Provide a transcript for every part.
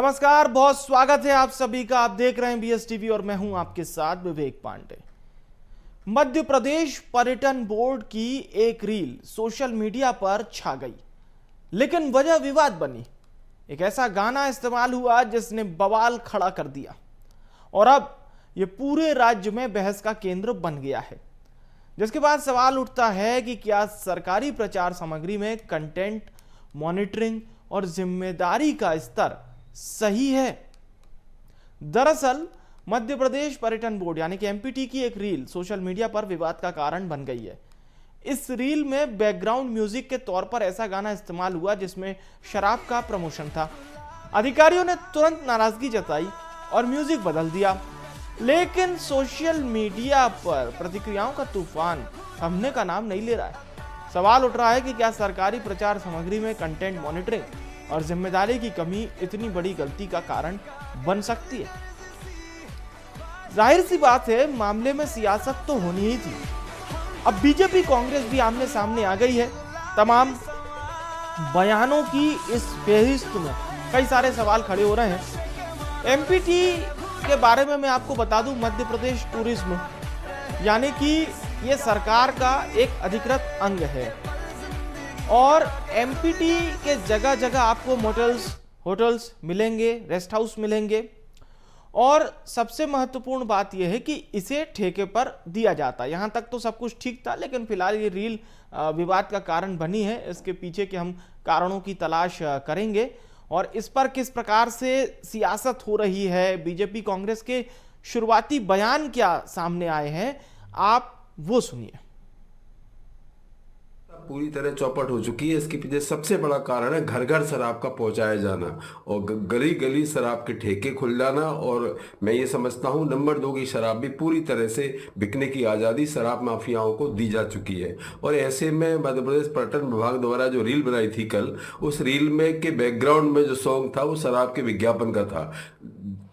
नमस्कार, बहुत स्वागत है आप सभी का। आप देख रहे हैं बीएस टीवी और मैं हूं आपके साथ विवेक पांडे। मध्य प्रदेश पर्यटन बोर्ड की एक रील सोशल मीडिया पर छा गई, लेकिन वजह विवाद बनी। एक ऐसा गाना इस्तेमाल हुआ जिसने बवाल खड़ा कर दिया और अब यह पूरे राज्य में बहस का केंद्र बन गया है। जिसके बाद सवाल उठता है कि क्या सरकारी प्रचार सामग्री में कंटेंट मॉनिटरिंग और जिम्मेदारी का स्तर सही है। दरअसल मध्य प्रदेश पर्यटन बोर्ड यानी कि एमपीटी की एक रील सोशल मीडिया पर विवाद का कारण बन गई है। इस रील में बैकग्राउंड म्यूजिक के तौर पर ऐसा गाना इस्तेमाल हुआ जिसमें शराब का प्रमोशन था। अधिकारियों ने तुरंत नाराजगी जताई और म्यूजिक बदल दिया, लेकिन सोशल मीडिया पर प्रतिक्रियाओं का तूफान थमने का नाम नहीं ले रहा है। सवाल उठ रहा है कि क्या सरकारी प्रचार सामग्री में कंटेंट मॉनिटरिंग और जिम्मेदारी की कमी इतनी बड़ी गलती का कारण बन सकती है। जाहिर सी बात है, मामले में सियासत तो होनी ही थी। अब बीजेपी कांग्रेस भी आमने सामने आ गई है। तमाम बयानों की इस फेहरिस्त में कई सारे सवाल खड़े हो रहे हैं। एमपीटी के बारे में मैं आपको बता दूं, मध्य प्रदेश टूरिज्म यानी कि यह सरकार का एक अधिकृत अंग है और एमपीटी के जगह जगह आपको मोटल्स, होटल्स मिलेंगे, रेस्ट हाउस मिलेंगे और सबसे महत्वपूर्ण बात यह है कि इसे ठेके पर दिया जाता है। यहाँ तक तो सब कुछ ठीक था, लेकिन फिलहाल ये रील विवाद का कारण बनी है। इसके पीछे के हम कारणों की तलाश करेंगे और इस पर किस प्रकार से सियासत हो रही है, बीजेपी कांग्रेस के शुरुआती बयान क्या सामने आए हैं, आप वो सुनिए। पूरी तरह चौपट हो चुकी है। इसके पीछे सबसे बड़ा कारण है घर घर शराब का पहुंचाया जाना और गली गली शराब के ठेके खुल जाना। और मैं ये समझता हूँ नंबर 2 की शराब भी पूरी तरह से बिकने की आज़ादी शराब माफियाओं को दी जा चुकी है। और ऐसे में मध्य प्रदेश पर्यटन विभाग द्वारा जो रील बनाई थी कल, उस रील में के बैकग्राउंड में जो सॉन्ग था वो शराब के विज्ञापन का था,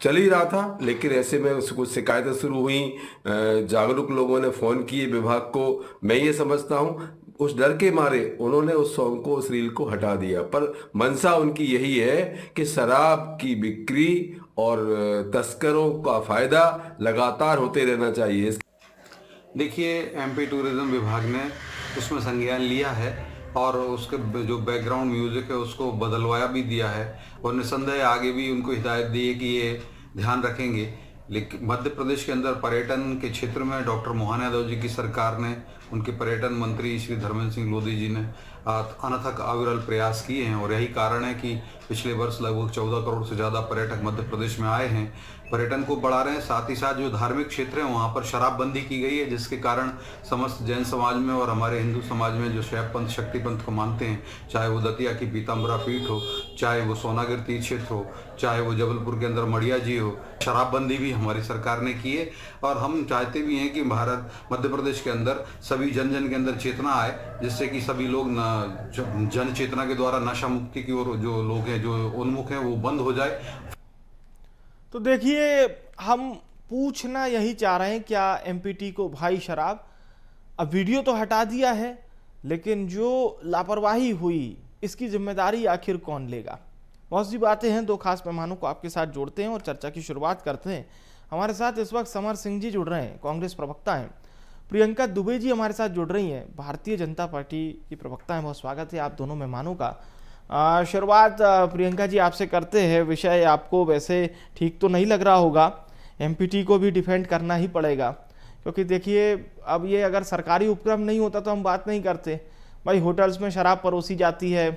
चल ही रहा था। लेकिन ऐसे में कुछ शिकायतें शुरू हुई, जागरूक लोगों ने फ़ोन किए विभाग को। मैं ये समझता हूँ उस डर के मारे उन्होंने उस सॉन्ग को, उस रील को हटा दिया। पर मंशा उनकी यही है कि शराब की बिक्री और तस्करों का फायदा लगातार होते रहना चाहिए। देखिए, एमपी टूरिज्म विभाग ने उसमें संज्ञान लिया है और उसके जो बैकग्राउंड म्यूजिक है उसको बदलवाया भी दिया है और निसंदेह आगे भी उनको हिदायत दी है कि ये ध्यान रखेंगे। लेकिन मध्य प्रदेश के अंदर पर्यटन के क्षेत्र में डॉक्टर मोहन यादव जी की सरकार ने, उनके पर्यटन मंत्री श्री धर्मेंद्र सिंह लोधी जी ने अनथक अविरल प्रयास किए हैं और यही कारण है कि पिछले वर्ष लगभग 14 करोड़ से ज़्यादा पर्यटक मध्य प्रदेश में आए हैं, पर्यटन को बढ़ा रहे हैं। साथ ही साथ जो धार्मिक क्षेत्र हैं वहाँ पर शराबबंदी की गई है, जिसके कारण समस्त जैन समाज में और हमारे हिंदू समाज में जो शैव पंथ, शक्ति पंथ को मानते हैं, चाहे वो दतिया की पीताम्बरा पीठ हो, चाहे वो सोनागिर तीर्थ क्षेत्र हो, चाहे वो जबलपुर के अंदर मड़िया जी हो, शराबबंदी भी हमारी सरकार ने की है। और हम चाहते भी हैं कि भारत मध्य प्रदेश के अंदर सभी जन जन के अंदर चेतना आए, जिससे कि सभी लोग जन चेतना के द्वारा नशा मुक्ति की ओर जो लोग हैं, जो उन्मुख हैं, वो बंद हो जाए। तो देखिए, हम पूछना यही चाह रहे हैं, क्या एमपीटी को भाई शराब? अब वीडियो तो हटा दिया है, लेकिन जो लापरवाही हुई इसकी जिम्मेदारी आखिर कौन लेगा? बहुत सी बातें हैं। 2 खास मेहमानों को आपके साथ जोड़ते हैं और चर्चा की शुरुआत करते हैं। हमारे साथ इस वक्त समर सिंह जी जुड़ रहे हैं, कांग्रेस प्रवक्ता हैं। प्रियंका दुबे जी हमारे साथ जुड़ रही हैं, भारतीय जनता पार्टी की प्रवक्ता हैं। बहुत स्वागत है आप दोनों मेहमानों का। शुरुआत प्रियंका जी आपसे करते हैं। विषय आपको वैसे ठीक तो नहीं लग रहा होगा, एमपीटी को भी डिफेंड करना ही पड़ेगा, क्योंकि देखिए अब ये अगर सरकारी उपक्रम नहीं होता तो हम बात नहीं करते। भाई होटल्स में शराब परोसी जाती है,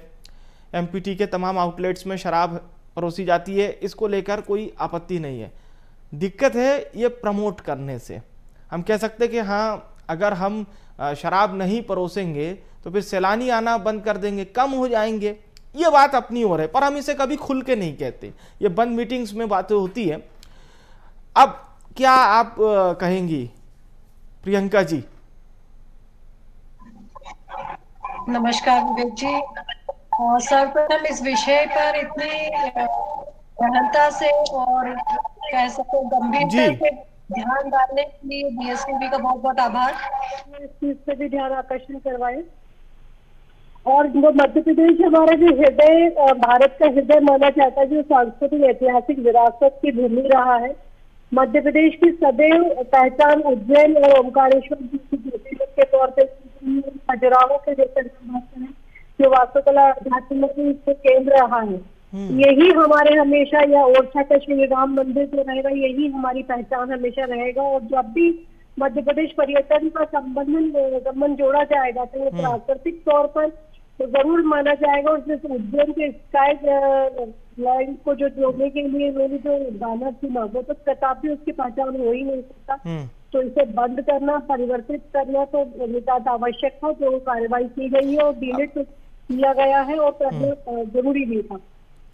एमपीटी के तमाम आउटलेट्स में शराब परोसी जाती है, इसको लेकर कोई आपत्ति नहीं है। दिक्कत है ये प्रमोट करने से। हम कह सकते हैं कि हाँ, अगर हम शराब नहीं परोसेंगे तो फिर सैलानी आना बंद कर देंगे, कम हो जाएंगे। ये बात अपनी ओर है, पर हम इसे कभी खुल के नहीं कहते, ये बंद मीटिंग्स में बातें होती है। अब क्या आप कहेंगी प्रियंका जी? नमस्कार विवेक जी। सर्वप्रथम इस विषय पर इतनी गहनता से और कह सकते गंभीरता से ध्यान डालने के लिए बीएसटीवी का बहुत बहुत आभार। इस चीज पे भी ध्यान आकर्षण करवाए। और वो मध्य प्रदेश हमारा जो हृदय, भारत का हृदय माना जाता है, जो सांस्कृतिक ऐतिहासिक विरासत की भूमि रहा है। मध्य प्रदेश की सदैव पहचान उज्जैन और ओमकारेश्वर जी की ज्योतिर्लिंग के तौर पर खजुराहो के जैसे है, जो वास्तुकला अध्यात्म के केंद्र रहा है। यही हमारे हमेशा, या ओरछा का श्री राम मंदिर जो रहेगा, यही हमारी पहचान हमेशा रहेगा। और जब भी मध्य प्रदेश पर्यटन का संबंध जोड़ा जाएगा तो वो प्राकृतिक तौर पर तो जरूर माना जाएगा। और जैसे उज्जैन के स्काई लाइन को जो जोड़ने के लिए उन्होंने जो गाना चुना, वो तो कदापि उसकी पहचान हो ही नहीं सकता। तो इसे बंद करना, परिवर्तित करना तो नितांत आवश्यक था, जो कार्रवाई की गई है और डिलीट किया गया है और करना जरूरी भी था।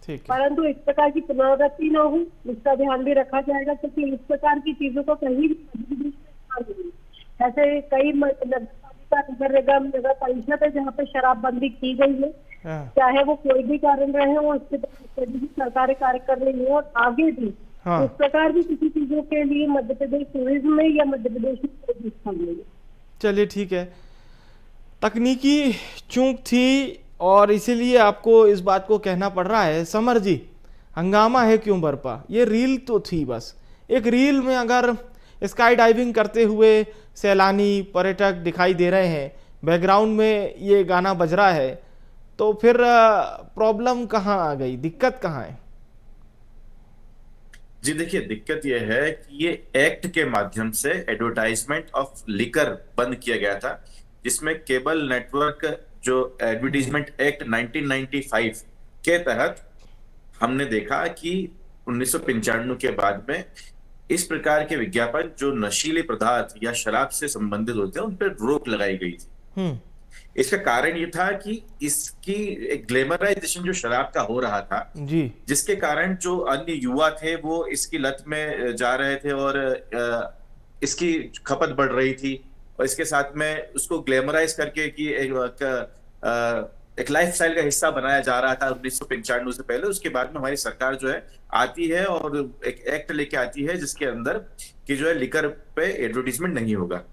परंतु इस प्रकार की पुनरावृत्ति न हो, इसका ध्यान भी रखा जाएगा, क्योंकि इस प्रकार की चीजों को कहीं भी ऐसे कई नगर निगम, नगर परिषद है जहाँ पे शराबबंदी की गई है, चाहे वो कोई भी कारण रहे हो, इसके सरकारें कार्य कर रही है और आगे भी इस प्रकार की किसी चीजों के लिए मध्य प्रदेश टूरिज्म में या मध्य प्रदेश में कोई स्थान नहीं है। चलिए ठीक है, तकनीकी चूक थी और इसीलिए आपको इस बात को कहना पड़ रहा है। समर जी, हंगामा है क्यों बरपा? ये रील तो थी बस, एक रील में अगर स्काई डाइविंग करते हुए सैलानी पर्यटक दिखाई दे रहे हैं, बैकग्राउंड में ये गाना बज रहा है, तो फिर प्रॉब्लम कहाँ आ गई, दिक्कत कहाँ है? जी देखिए, दिक्कत यह है कि ये एक्ट के माध्यम से एडवर्टाइजमेंट ऑफ लिकर बंद किया गया था, जिसमें केबल नेटवर्क जो एडवर्टाइजमेंट एक्ट 1995 के तहत हमने देखा कि 1995 के बाद में इस प्रकार के विज्ञापन जो नशीले पदार्थ या शराब से संबंधित होते हैं उन पर रोक लगाई गई थी। इसका कारण ये था कि इसकी एक ग्लैमराइजेशन जो शराब का हो रहा था जी, जिसके कारण जो अन्य युवा थे वो इसकी लत में जा रहे थे और इसकी खपत बढ़ रही थी, और इसके साथ में उसको ग्लैमराइज करके कि एक लाइफस्टाइल का हिस्सा बनाया जा रहा था 1995 से पहले। उसके बाद में हमारी सरकार जो है आती है और एक एक्ट लेके आती है जिसके अंदर कि जो है लिकर पे एडवर्टीजमेंट नहीं होगा।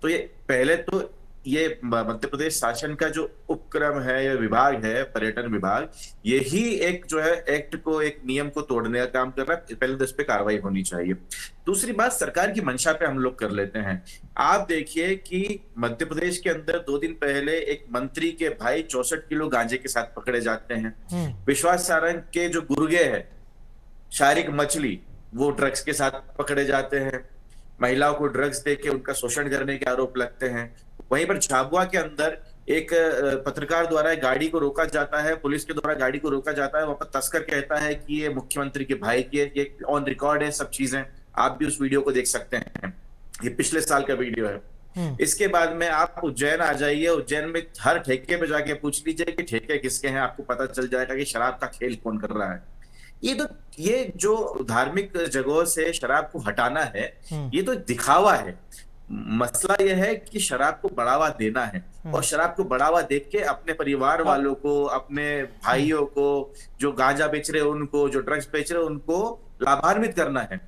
तो ये पहले तो ये मध्य प्रदेश शासन का जो उपक्रम है या विभाग है, पर्यटन विभाग, यही एक जो है एक्ट को, एक नियम को तोड़ने का काम कर रहा है। पहले तो इस पे कार्रवाई होनी चाहिए। दूसरी बात, सरकार की मंशा पे हम लोग कर लेते हैं। आप देखिए कि मध्य प्रदेश के अंदर 2 दिन पहले एक मंत्री के भाई 64 किलो गांजे के साथ पकड़े जाते हैं। विश्वास सारंग के जो गुर्गे है शारिक मछली, वो ड्रग्स के साथ पकड़े जाते हैं। महिलाओं को ड्रग्स देके उनका शोषण करने के आरोप लगते हैं। वहीं पर झाबुआ के अंदर एक पत्रकार द्वारा गाड़ी को रोका जाता है, पुलिस के द्वारा गाड़ी को रोका जाता है। वहां पर तस्कर कहता है कि ये मुख्यमंत्री के भाई की है, ये ऑन रिकॉर्ड है सब चीजें, आप भी उस वीडियो को देख सकते हैं। ये पिछले साल का वीडियो है। इसके बाद में आप उज्जैन आ जाइए, उज्जैन में हर ठेके पे जाके पूछ लीजिए कि ठेके किसके हैं, आपको पता चल जाएगा कि शराब का खेल कौन कर रहा है। ये जो धार्मिक जगहों से शराब को हटाना है, ये तो दिखावा है। मसला यह है कि शराब को बढ़ावा देना है, और शराब को बढ़ावा देख के अपने परिवार वालों को, अपने भाइयों को, जो गांजा बेच रहे हैं उनको, जो ड्रग्स बेच रहे हैं उनको लाभान्वित करना है।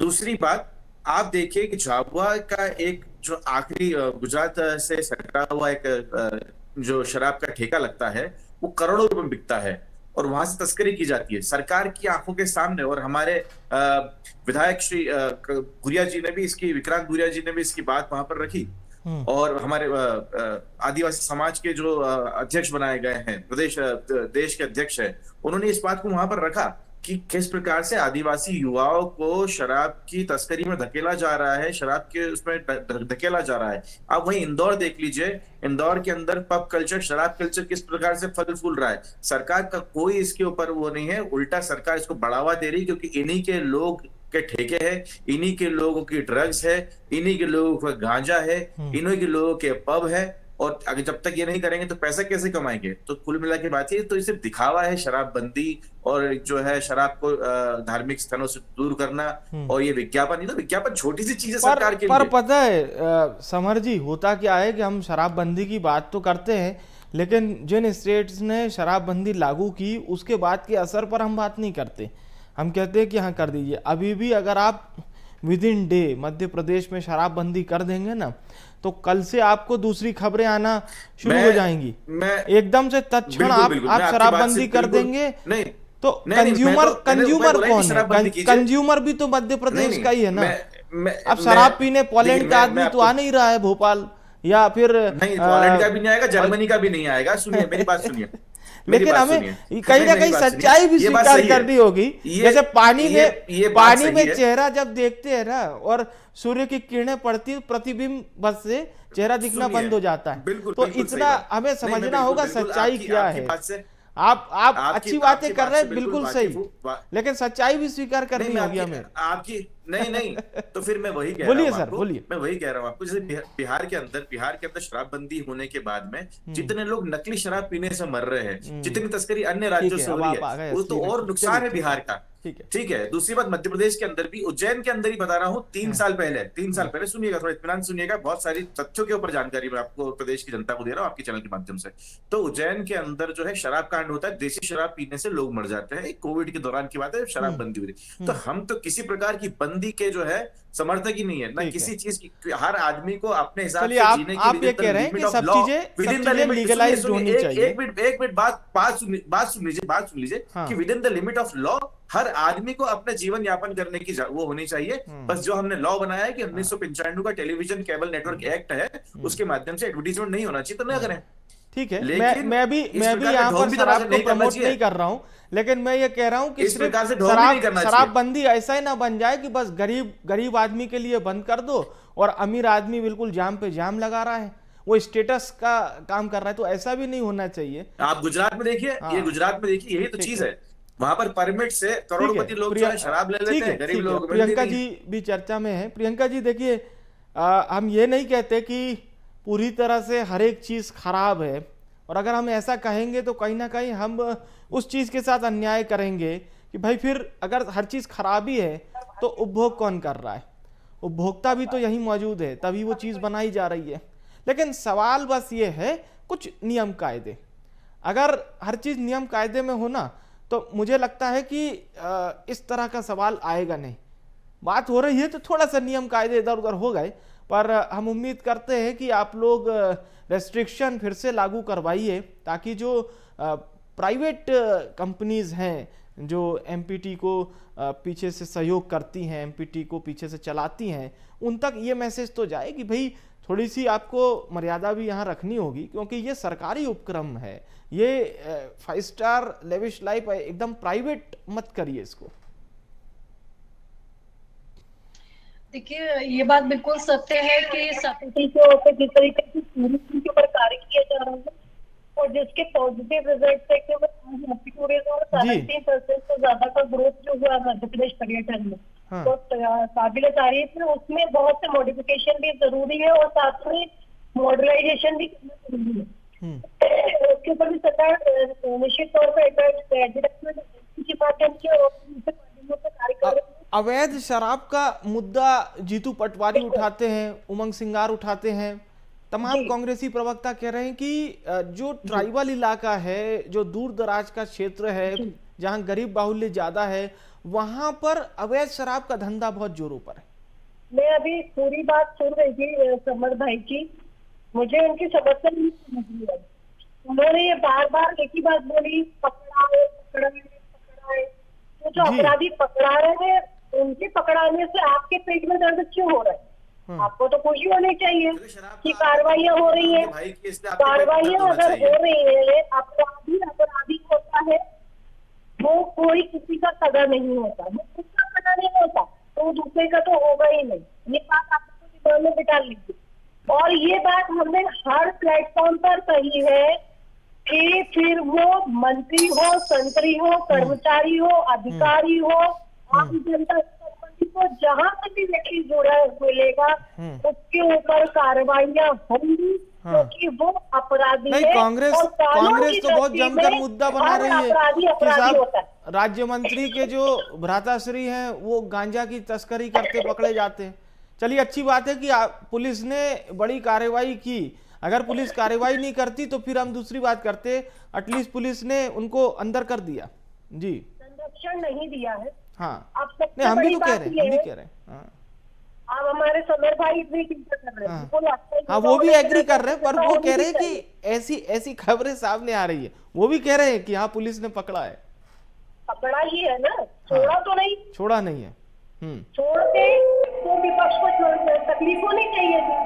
दूसरी बात, आप देखिए कि झाबुआ का एक जो आखिरी गुजरात से सटा हुआ एक जो शराब का ठेका लगता है, वो करोड़ों रुपए में बिकता है और वहां से तस्करी की जाती है सरकार की आंखों के सामने। और हमारे विधायक श्री गुरिया जी ने भी इसकी, विक्रांत गुरिया जी ने भी इसकी बात वहां पर रखी, और हमारे आदिवासी समाज के जो अध्यक्ष बनाए गए हैं, प्रदेश देश के अध्यक्ष है, उन्होंने इस बात को वहां पर रखा कि किस प्रकार से आदिवासी युवाओं को शराब की तस्करी में धकेला जा रहा है, शराब के उसमें धकेला जा रहा है। आप वहीं इंदौर देख लीजिए, इंदौर के अंदर पब कल्चर, शराब कल्चर किस प्रकार से फल फूल रहा है। सरकार का कोई इसके ऊपर वो नहीं है, उल्टा सरकार इसको बढ़ावा दे रही, क्योंकि इन्हीं के लोग के ठेके हैं, इन्हीं के लोगों की ड्रग्स है, इन्हीं के लोगों का गांजा है, इन्हीं के लोगों के पब है, और अगर जब तक ये नहीं करेंगे तो पैसा कैसे कमाएंगे। तो कुल मिला के बात ये तो इसे दिखावा है, शराबबंदी और जो है शराब को धार्मिक स्थलों से दूर करना, और ये विज्ञापन, नहीं तो विज्ञापन छोटी सी चीज है सरकार के लिए। पर पता है समर जी, होता क्या है कि हम शराबबंदी की बात तो करते हैं, लेकिन जिन स्टेट्स ने शराबबंदी लागू की उसके बाद के असर पर हम बात नहीं करते। हम कहते हैं कि हाँ कर दीजिए। अभी भी अगर आप with in day Madhya Pradesh में शराबबंदी कर देंगे ना, तो कल से आपको दूसरी खबरें आना शुरू हो जाएंगी। एकदम से तत्क्षण आप शराबबंदी कर देंगे, नहीं तो कंज्यूमर कौन है? कंज्यूमर भी तो मध्य प्रदेश का ही है ना। अब शराब पीने पोलैंड का आदमी तो आ नहीं रहा है भोपाल, या फिर नहीं पोलैंड का भी नहीं आएगा, जर्मनी का भी नहीं आएगा। सुनिए मेरी बात सुनिए, लेकिन हमें कहीं ना कहीं सच्चाई भी स्वीकार करनी होगी। जैसे पानी में चेहरा जब देखते हैं ना और सूर्य की किरणें पड़ती, प्रतिबिंब बस से चेहरा दिखना बंद हो जाता है। तो इतना हमें समझना होगा सच्चाई क्या है। आप अच्छी बातें कर रहे हैं, बिल्कुल सही, लेकिन सच्चाई भी स्वीकार करनी होगी हमें। आपकी नहीं तो फिर मैं वही कह बोलिए रहा हूँ सर, आपको, बोलिए। मैं वही कह रहा हूँ आपको, जैसे बिहार के अंदर शराबबंदी होने के बाद में जितने लोग नकली शराब पीने से मर रहे हैं, जितनी तस्करी अन्य राज्यों से हो रही है, वो तो और नुकसान है बिहार का। ठीक है। दूसरी बात, मध्य प्रदेश के अंदर भी, उज्जैन के अंदर ही बता रहा हूँ, 3 साल पहले सुनिएगा, थोड़ा इत्मीनान सुनिएगा, बहुत सारी तथ्यों के ऊपर जानकारी मैं आपको प्रदेश की जनता को दे रहा हूँ आपके चैनल के माध्यम से। तो उज्जैन के अंदर जो है शराब कांड होता है, देसी शराब पीने से लोग मर जाते हैं। कोविड के दौरान की बात है, शराब बंदी हुई थी। तो हम तो किसी प्रकार की बंदी के जो है समर्थक ही नहीं है, ना किसी चीज की। हर आदमी को अपने हिसाब से जीने की, आप ये कह रहे हैं कि सब चीजें लीगलाइज्ड होनी चाहिए। एक मिनट बात सुन लीजिए कि within the limit of law हर आदमी को अपने जीवन यापन करने की वो होनी चाहिए। बस जो हमने लॉ बनाया है कि 1995 का टेलीविजन केबल नेटवर्क एक्ट है, उसके माध्यम से एडवर्टीजमेंट नहीं होना चाहिए, तो न करें। ठीक है, मैं भी यहाँ पर शराब को प्रमोट नहीं कर रहा हूँ, लेकिन मैं ये कह रहा हूँ कि सिर्फ शराबबंदी ऐसा ही ना बन जाए कि बस गरीब आदमी के लिए बंद कर दो और अमीर आदमी बिल्कुल जाम पे जाम लगा रहा है, वो स्टेटस का काम कर रहा है। तो ऐसा भी नहीं होना चाहिए। आप गुजरात में देखिए, यही तो चीज है। वहां पर परमिट से करोड़पति लोग जो है शराब ले लेते हैं, गरीब लोग। प्रियंका जी भी चर्चा में है। प्रियंका जी देखिए, हम ये नहीं कहते कि पूरी तरह से हर एक चीज खराब है, और अगर हम ऐसा कहेंगे तो कहीं ना कहीं हम उस चीज के साथ अन्याय करेंगे कि भाई फिर अगर हर चीज खराब ही है तो उपभोग कौन कर रहा है? उपभोक्ता भी तो यही मौजूद है, तभी वो चीज बनाई जा रही है। लेकिन सवाल बस ये है कुछ नियम कायदे। अगर हर चीज नियम कायदे में हो ना, तो मुझे लगता है कि इस तरह का सवाल आएगा नहीं। बात हो रही है तो थोड़ा सा नियम कायदे इधर उधर हो गए, पर हम उम्मीद करते हैं कि आप लोग रेस्ट्रिक्शन फिर से लागू करवाइए, ताकि जो प्राइवेट कंपनीज हैं जो एमपीटी को पीछे से सहयोग करती हैं, एमपीटी को पीछे से चलाती हैं, उन तक ये मैसेज तो जाए कि भाई थोड़ी सी आपको मर्यादा भी यहाँ रखनी होगी, क्योंकि ये सरकारी उपक्रम है। ये 5 स्टार लेविश लाइफ एकदम प्राइवेट मत करिए इसको। देखिए, ये बात बिल्कुल सत्य है कि समिति के ऊपर जिस तरीके से टूरिज्म के ऊपर कार्य किया जा रहा है और जिसके पॉजिटिव रिजल्ट देखते हुए 17% से ज्यादा का ग्रोथ जो हुआ मध्य प्रदेश पर्यटन में, तो काबिल तारीफ है। उसमें बहुत से मॉडिफिकेशन भी जरूरी है और साथ में मॉडर्नाइजेशन भी जरूरी है। उसके ऊपर भी सरकार निश्चित तौर पर कार्य कर रही है। अवैध शराब का मुद्दा जीतू पटवारी उठाते हैं, उमंग सिंगार उठाते हैं, तमाम कांग्रेसी प्रवक्ता कह रहे हैं कि जो ट्राइबल इलाका है, जो दूर दराज का क्षेत्र है, जहां गरीब बाहुल्य ज्यादा है, वहां पर अवैध शराब का धंधा बहुत जोरों पर है। मैं अभी पूरी बात सुन रही थी समर भाई की, मुझे उनकी समर्थन नहीं समझ आई। उन्होंने ये बार बार एक ही बात बोली, पकड़ाए। तो जो अपराधी पकड़ा रहे हैं, उनके पकड़ाने से आपके पेट में दर्द क्यों हो रहा है? आपको तो खुशी होनी चाहिए कि कार्रवाइयां हो रही है। कार्रवाइयां अगर हो रही है, अपराधी होता है, वो कोई किसी का सगा नहीं होता, वो खुद का सगा नहीं होता, तो वो दूसरे का तो होगा ही नहीं। ये बात आपको दिमाग में बिठा लीजिए। और ये बात हमने हर प्लेटफॉर्म पर कही है कि फिर वो मंत्री हो, संतरी हो, कर्मचारी हो, अधिकारी हो, आम जनता को जहां से भी व्यक्ति जुड़ा मिलेगा, उसके ऊपर कार्रवाइयां होंगी, क्योंकि वो अपराधी है। कांग्रेस तो बहुत जमकर मुद्दा बना रही है कि साहब राज्य मंत्री के जो भ्राताश्री हैं वो गांजा की तस्करी करते पकड़े जाते हैं। चलिए, अच्छी बात है कि पुलिस ने बड़ी कार्रवाई की। अगर पुलिस कार्रवाई नहीं करती तो फिर हम दूसरी बात करते, एटलीस्ट पुलिस ने उनको अंदर कर दिया। जी, संरक्षण नहीं दिया है। हाँ, नहीं, हम भी तो कह रहे हैं, आप हमारे समर भाई इतनी चिंता कर रहे हैं, हाँ। उनको लगता है कि हाँ, वो भी उन्होंने एग्री कर रहे हैं, पर वो होनी कह रहे भी हैं चाहिए। कि ऐसी ऐसी खबरें सामने आ रही है, वो भी कह रहे हैं कि हाँ पुलिस ने पकड़ा है, पकड़ा ही है ना, छोड़ा तो नहीं, छोड़ा नहीं है। छोड़ के तो विपक्ष को तकलीफ होनी चाहिए थी,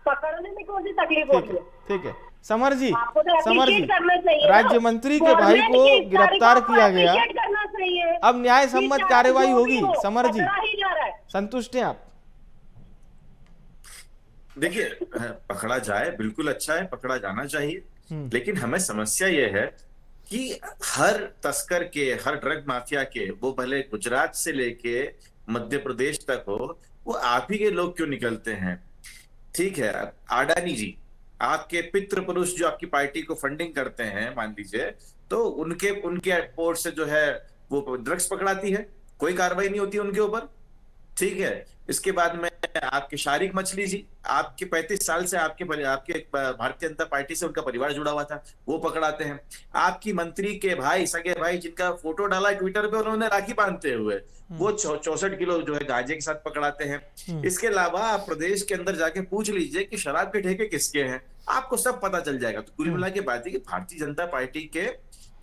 पकड़ने में कौन सी तकलीफ ठीक होती है, है? ठीक है। समर जी, आपको तो समर जी, appreciate करना चाहिए ना। राज्य मंत्री के भाई गवर्नमेंट को की इस गिरफ्तार तारीख को किया गया, appreciate करना चाहिए। अब न्याय कि सम्मत चाहे कार्रवाई जो भी होगी। हो, समर जी, पकड़ा ही जा रहा है। संतुष्ट हैं आप? देखिए, पकड़ा जाए बिल्कुल अच्छा है, पकड़ा जाना चाहिए, लेकिन हमें समस्या ये है कि हर तस्कर के, हर ड्रग माफिया के, वो भले गुजरात से लेके मध्य प्रदेश तक हो, वो आप ही के लोग क्यों निकलते हैं? ठीक है, आडानी जी, आपके पितृ पुरुष जो आपकी पार्टी को फंडिंग करते हैं, मान लीजिए, तो उनके उनके पोर्ट से जो है वो ड्रग्स पकड़ाती है, कोई कार्रवाई नहीं होती उनके ऊपर। ठीक है, इसके बाद में आपके शारिक मछली जी, आपके 35 साल से आपके भारतीय जनता पार्टी से उनका परिवार जुड़ा हुआ था, वो पकड़ाते हैं। आपकी मंत्री के भाई, सगे भाई, जिनका फोटो डाला है ट्विटर पे उन्होंने राखी बांधते हुए, वो 64 किलो जो है गांजे के साथ पकड़ाते हैं। इसके अलावा आप प्रदेश के अंदर जाके पूछ लीजिए कि शराब के ठेके किसके हैं, आपको सब पता चल जाएगा। तो कुल मिला के बात है कि भारतीय जनता पार्टी के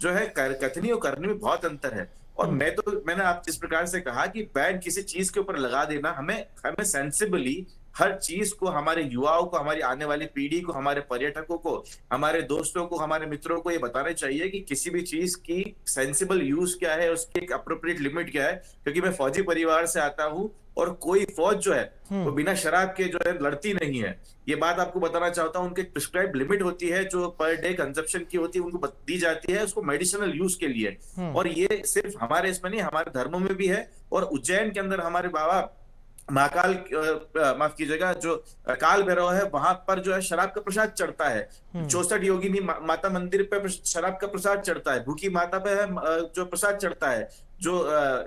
जो है कथनी और करनी में बहुत अंतर है। और मैंने आप जिस प्रकार से कहा कि बैन किसी चीज के ऊपर लगा देना, हमें सेंसिबली हर चीज को, हमारे युवाओं को, हमारी आने वाली पीढ़ी को, हमारे पर्यटकों को, हमारे दोस्तों को, हमारे मित्रों को ये बताना चाहिए कि किसी भी चीज की सेंसिबल यूज क्या है, उसकी एक अप्रोप्रिएट लिमिट क्या है। क्योंकि मैं फौजी परिवार से आता हूं और कोई फौज जो है वो बिना शराब के जो है लड़ती नहीं है। ये बात आपको बताना चाहता हूं। उनकी प्रिस्क्राइब लिमिट होती है जो पर डे कंजप्शन की होती है, उनको दी जाती है उसको मेडिसिनल यूज के लिए। और ये सिर्फ हमारे इसमें नहीं, हमारे धर्मों में भी है। और उज्जैन के अंदर हमारे बाबा महाकाल, माफ कीजिएगा, जो काल भैरव है, वहां पर जो है शराब का प्रसाद चढ़ता है। 64 योगिनी माता मंदिर पे शराब का प्रसाद चढ़ता है। भूखी माता पे जो प्रसाद चढ़ता है, जो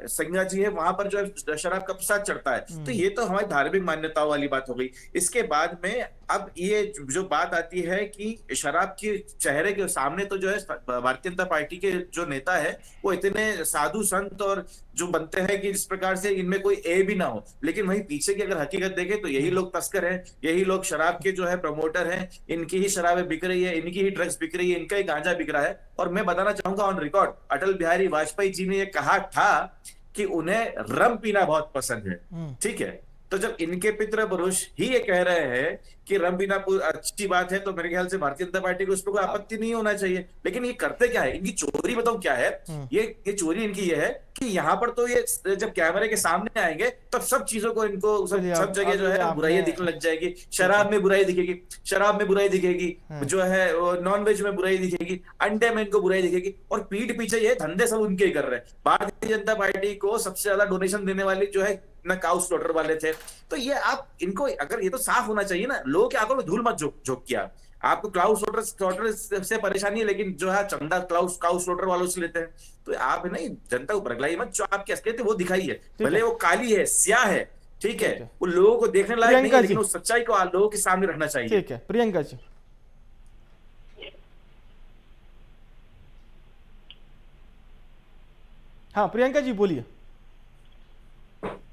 संज्ञा जी है वहां पर जो है शराब का प्रसाद चढ़ता है। तो ये तो हमारी धार्मिक मान्यताओं वाली बात हो गई। इसके बाद में अब ये जो बात आती है कि शराब के चेहरे के सामने तो जो है भारतीय जनता पार्टी के जो नेता है वो इतने साधु संत और जो बनते हैं कि जिस प्रकार से इनमें कोई ए भी ना हो, लेकिन वहीं पीछे की अगर हकीकत देखें तो यही लोग तस्कर हैं, यही लोग शराब के जो है प्रमोटर हैं। इनकी ही शराबें बिक रही है, इनकी ही ड्रग्स बिक रही है, इनका ही गांजा बिक रहा है। और मैं बताना चाहूंगा ऑन रिकॉर्ड, अटल बिहारी वाजपेयी जी ने यह कहा था कि उन्हें रम पीना बहुत पसंद है। ठीक है, तो जब इनके पितृ पुरुष ही ये कह रहे हैं कि रम पीना अच्छी बात है, तो मेरे ख्याल से भारतीय जनता पार्टी को उस पर कोई आपत्ति नहीं होना चाहिए। लेकिन ये करते क्या है, इनकी चोरी बताओ क्या है। ये चोरी इनकी ये है कि यहाँ पर तो ये जब कैमरे के सामने आएंगे तब सब चीजों को इनको सब जगह जो है बुराइयां दिखने लग जाएगी। शराब में बुराई दिखेगी, शराब में बुराई दिखेगी, जो है नॉन वेज में बुराई दिखेगी, अंडे में इनको बुराई दिखेगी। और पीठ पीछे ये धंधे सब उनके ही कर रहे हैं। भारतीय जनता पार्टी को सबसे ज्यादा डोनेशन देने वाले जो है ना काउ स्लॉटर वाले थे। तो ये आप इनको, अगर ये तो साफ होना चाहिए ना, लोगों के आंखों में धूल मत झोंक किया। आपको क्लाउड स्लॉटर से परेशानी है, लेकिन जो है चंदा काउ स्लॉटर वालों से लेते हैं। तो आप नहीं, जनता को बरगलाई मत, जो आपकी असलियत है वो दिखाइए, भले वो काली है, स्याह है, ठीक है, वो लोगों को देखने लायक नहीं है, लेकिन उस सच्चाई को लोगों के सामने रखना चाहिए। ठीक है, प्रियंका जी। हाँ प्रियंका जी बोलिए।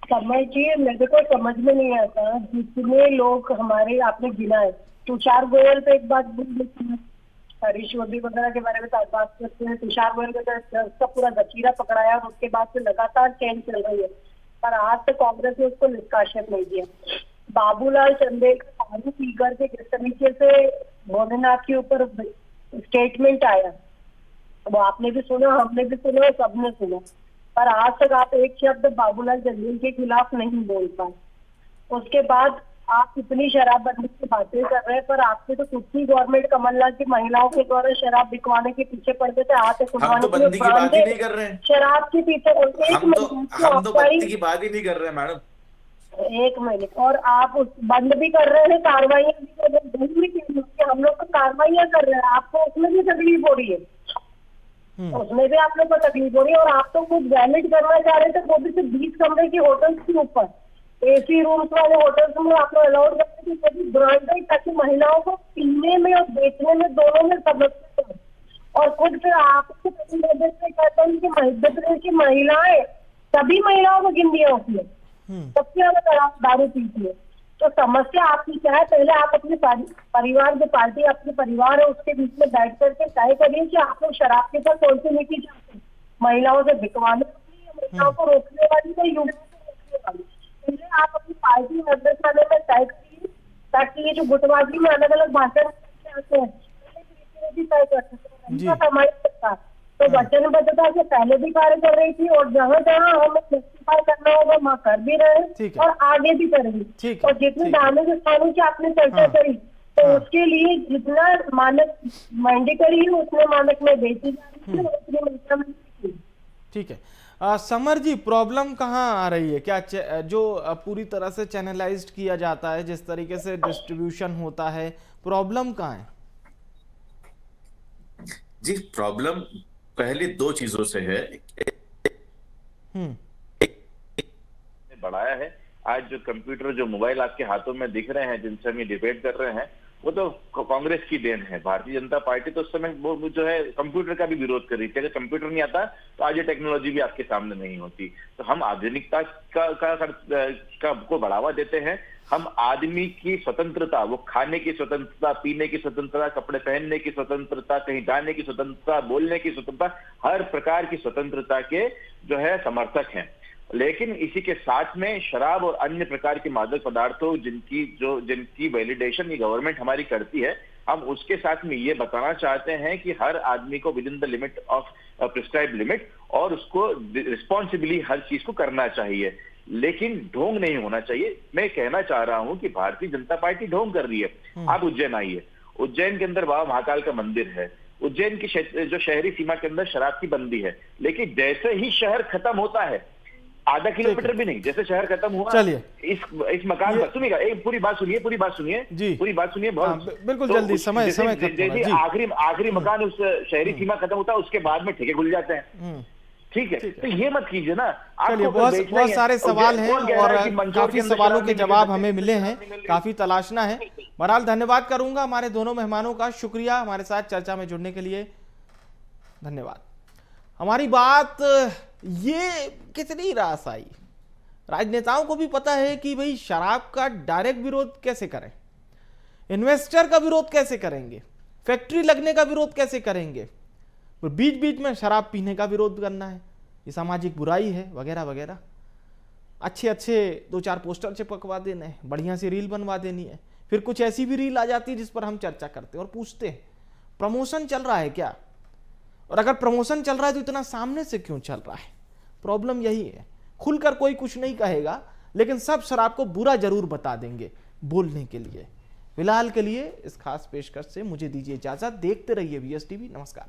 समझिए, मेरे को समझ में नहीं आता जितने लोग हमारे आपने गिना है। तुषार गोयल पे एक बात बोल देती है, हरीश मोदी वगैरह के बारे में बात करते हैं। तुषार गोयल का पूरा जखीरा पकड़ाया और उसके बाद से लगातार चेंज चल रही है, पर आज तक कांग्रेस ने उसको निष्कासित नहीं किया। बाबूलाल चंदेल का फिगर के किस तरीके से भोलेनाथ के ऊपर स्टेटमेंट आया, वो आपने भी सुना, हमने भी सुना, सबने सुना, पर आज तक आप एक शब्द बाबूलाल चंदेल के खिलाफ नहीं बोल पाए। उसके बाद आप इतनी शराबबंदी की बातें कर रहे हैं, पर आपसे तो कुछ ही गवर्नमेंट कमलनाथ की महिलाओं के द्वारा शराब बिकवाने के पीछे पड़ते थे। हाथ हम तो बंदी की बात ही नहीं कर रहे हैं, शराब के पीछे हम तो बंदी की बात ही नहीं कर रहे हैं मैडम। एक मिनट, और आप उस बंद भी कर रहे हैं, कार्रवाइयां भी कर रहे हैं। हम लोग तो कार्रवाइयां कर रहे हैं, आपको उसमें भी तकलीफ हो रही है, उसमें भी आप लोग को तकलीफ हो रही है। और आप तो कुछ डैमेज करना चाह रहे थे, वो भी सिर्फ 20 कमरे की होटल्स के ऊपर, एसी रूम्स वाले होटल्स में आप लोग अलाउड करते थे ब्रांडेड, ताकि महिलाओं को पीने में और बेचने में दोनों में समस्या हो। और खुद फिर आपको कहते हैं कि मध्य प्रदेश की महिलाएं सभी महिलाओं को गिन दिया उसने, सबसे ज्यादा दारू पीती है। तो समस्या आपकी क्या है, पहले आप अपने परिवार जो पार्टी आपके परिवार है उसके बीच में बैठ करके तय करिए कि आप लोग शराब के साथ कौन सी नीति चाहते हैं, महिलाओं से बिकवाने वाली या महिलाओं को रोकने वाली या युवाओं को रोकने वाली। पहले आप अपनी पार्टी अंदर खाने में तय करिए, ताकि ये जो गुटबाजी में अलग अलग भाषण आते हैं तय कर सकते। हमारी सरकार तो वचनबद्धता से पहले भी कार्य कर रही थी और जहाँ जहाँ हमें जस्टिफाई करना होगा वहाँ कर भी रहे हैं और आगे भी करेंगे। और जितने धार्मिक स्थानों की आपने चर्चा करी तो उसके लिए जितना मानक मैंडेटरी है उतने मानक में बेची जा रही है, उतनी मात्रा में। ठीक है समर जी, प्रॉब्लम कहाँ आ रही है? क्या जो पूरी तरह से चैनलाइज्ड किया जाता है, जिस तरीके से डिस्ट्रीब्यूशन होता है, प्रॉब्लम कहाँ है? जी प्रॉब्लम पहले दो चीजों से है। बढ़ाया है। आज जो कंप्यूटर, जो मोबाइल आपके हाथों में दिख रहे हैं, जिनसे हम ये डिबेट कर रहे हैं, वो तो कांग्रेस की देन है। भारतीय जनता पार्टी तो उस समय वो जो है कंप्यूटर का भी विरोध कर रही थी। अगर कंप्यूटर नहीं आता तो आज ये टेक्नोलॉजी भी आपके सामने नहीं होती। तो हम आधुनिकता को बढ़ावा देते हैं। हम आदमी की स्वतंत्रता, वो खाने की स्वतंत्रता, पीने की स्वतंत्रता, कपड़े पहनने की स्वतंत्रता, कहीं जाने की स्वतंत्रता, बोलने की स्वतंत्रता, हर प्रकार की स्वतंत्रता के जो है समर्थक हैं। लेकिन इसी के साथ में शराब और अन्य प्रकार के मादक पदार्थों जिनकी वैलिडेशन ये गवर्नमेंट हमारी करती है, हम उसके साथ में ये बताना चाहते हैं कि हर आदमी को with in the limit of prescribe limit और उसको रिस्पॉन्सिबली हर चीज को करना चाहिए, लेकिन ढोंग नहीं होना चाहिए। मैं कहना चाह रहा हूं कि भारतीय जनता पार्टी ढोंग कर रही है। आप उज्जैन आइए, उज्जैन के अंदर बाबा महाकाल का मंदिर है। उज्जैन की जो शहरी सीमा के अंदर शराब की बंदी है, लेकिन जैसे ही शहर खत्म होता है, आधा किलोमीटर भी नहीं, जैसे शहर खत्म हुआ, चलिए इस मकान पर सुनिएगा, एक पूरी बात सुनिए जी, पूरी बात सुनिए बहुत बिल्कुल तो जल्दी, समय जैसे आखिरी मकान उस शहरी सीमा खत्म होता है, उसके बाद में ठेके खुल जाते हैं। ठीक है, तो ये मत कीजिए ना। चलिए, बहुत सारे सवाल हैं और काफी सवालों के जवाब हमें मिले हैं, काफी तलाशना है। बहरहाल धन्यवाद करूंगा हमारे दोनों मेहमानों का, शुक्रिया हमारे साथ चर्चा में जुड़ने के लिए, धन्यवाद। हमारी बात ये कितनी रास आई, राजनेताओं को भी पता है कि भाई शराब का डायरेक्ट विरोध कैसे करें, इन्वेस्टर का विरोध कैसे करेंगे, फैक्ट्री लगने का विरोध कैसे करेंगे, बीच बीच में शराब पीने का विरोध करना है, ये सामाजिक बुराई है वगैरह वगैरह। अच्छे 2-4 पोस्टर चिपकवा देने हैं, बढ़िया सी रील बनवा देनी है, फिर कुछ ऐसी भी रील आ जाती है जिस पर हम चर्चा करते हैं और पूछते हैं प्रमोशन चल रहा है क्या, और अगर प्रमोशन चल रहा है तो इतना सामने से क्यों चल रहा है। प्रॉब्लम यही है, खुलकर कोई कुछ नहीं कहेगा, लेकिन सब शराब को बुरा जरूर बता देंगे बोलने के लिए। फिलहाल के लिए इस खास पेशकश से मुझे दीजिए इजाजत। देखते रहिए VS TV। नमस्कार।